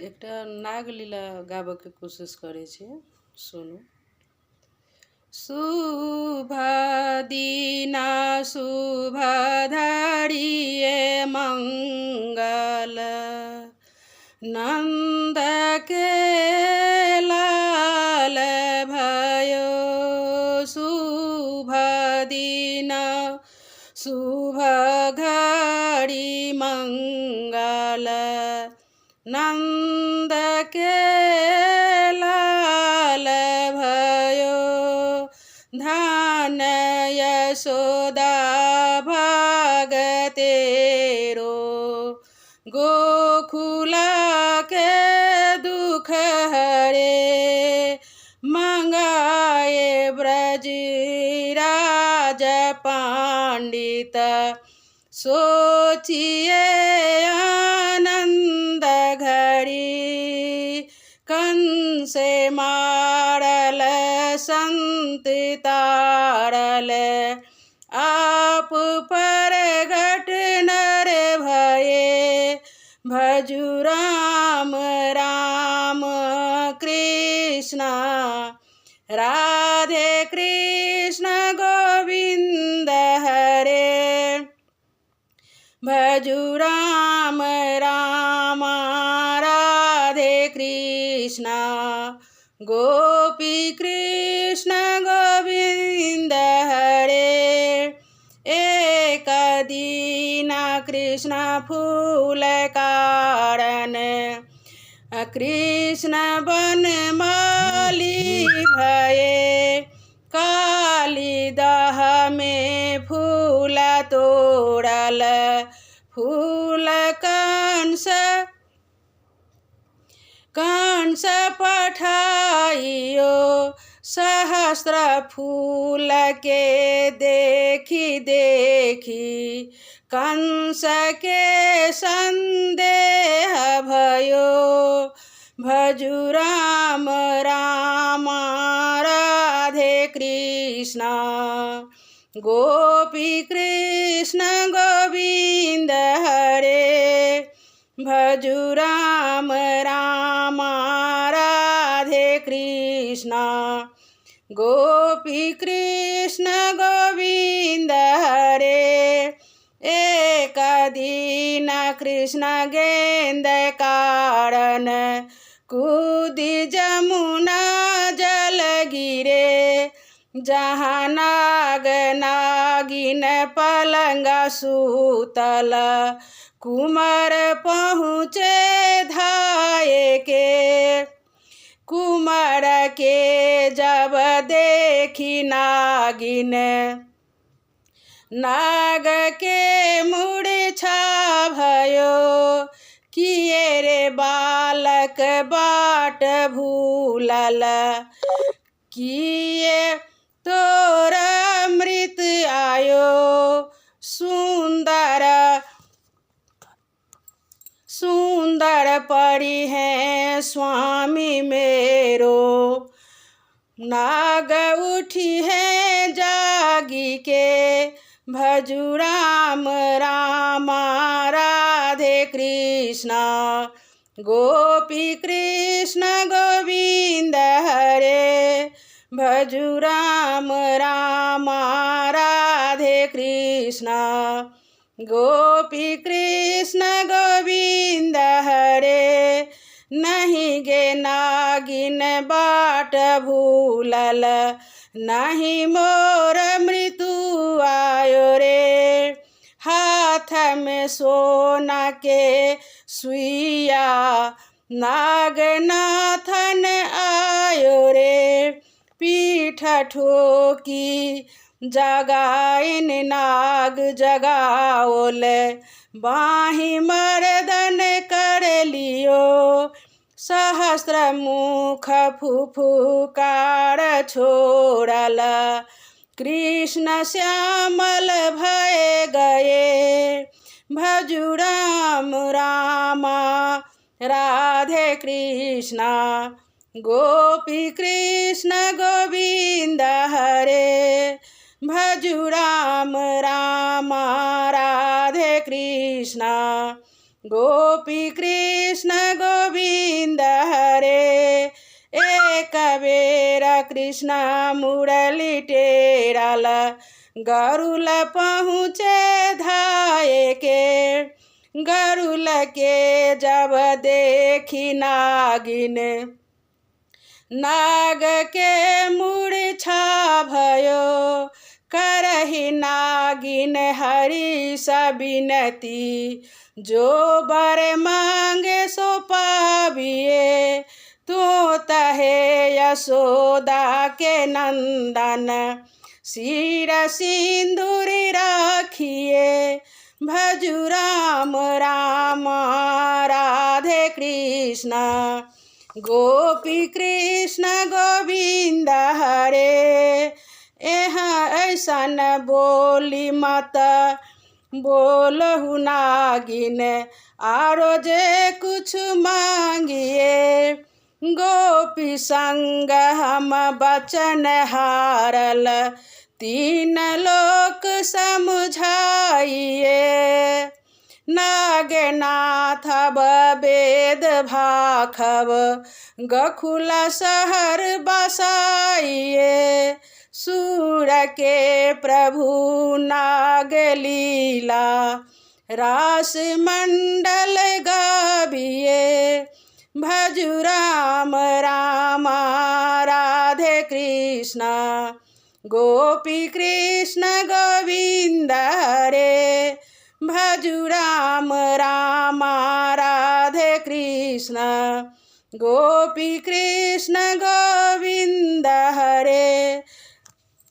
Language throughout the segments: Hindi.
एकटा नागलीला गाबयके कोशिश करै छी। सुनू। शुभ दिन शुभ धरिए मंगल नंद के लाल भयो। शुभ दिन शुभ घड़ी मंगल नंद के लाल भयो। धन यशोदा भाग तेरो गोकुला के दुख हरे। मंगाए ब्रज राज पंडित सोचिए आनंद घड़ी। कंस मारल संत तारल आप प्रगट नर भये। भजु राम राम कृष्ण राधे कृष्ण गोविंद हरे। भजु राम राम राधे कृष्ण गोपी कृष्ण गोविंद हरे। एक दिन कृष्ण फूल कारण कृष्ण बनमाली भये। काली दह में फूल तोड़ल फूल कंस पठाइयो। सहस्त्र फूल के देखी देखी कंस के संदेह भयो। भजु राम राम राधे कृष्ण गोपी कृष्ण गोविंद हरे। भजु राम राम राधे कृष्ण गोपी कृष्ण गोविंद हरे। एक दिन कृष्ण गेंद कारण कूदी जमुना जल गिरे। जहाँ नाग नागिन पलंगा सूतल कुमार पहुँचे धाये के। कुमार के जब देखी नागिन नाग के मूर्छा भयो। किए रे बालक बाट भूलल किए तोरा मृत आयो। सुंदर सुंदर परी है स्वामी मेरो। नाग उठी है जागी के। भजु राम राम राधे कृष्ण गोपी कृष्ण गोविंद हरे। भजु राम राम राधे कृष्ण गोपी कृष्ण गोविंद हरे। नहीं गे नागिन बाट भूलल नहीं मोर मृत्यु आयो रे। हाथ में सोना के सुइया नागनाथन आयो रे। पीठ ठोकी जगाइन नाग जगाओल बाही मर्दन कर लियो। सहस्त्र मुख फुफुकार छोड़ल कृष्ण श्यामल भय गए। भजु राम राम राधे कृष्ण गोपी कृष्ण गोविंद हरे। भजु राम राम राधे कृष्ण गोपी कृष्ण गोविंद। कृष्ण मुरली टेरल गरुल पहुँचे धाये के। गरुल के जब देखी नागिन नाग के मूर्छा भयो। करहि नागिन हरि सबिनती जो बर मांगे सो पाबिये। तू तहे यशोदा के नंदन सिर सिंदूर राखिए। भजु राम राम राधे कृष्ण गोपी कृष्ण गोविंद हरे। यहाँ ऐसन बोली मत बोलहु नागिन आरो जे कुछ मांगिए। गोपी संग हम बचन हारल तीन लोक समझाइए। नागनाथ वेद भाखब गकुल शहर बसाइए। सूर के प्रभु नाग लीला रास मंडल गाबिए। भजु राम राम राधे कृष्ण गोपी कृष्ण गोविंद हरे। भजु राम राम राधे कृष्ण गोपी कृष्ण गोविंद हरे।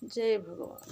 जय भगवान।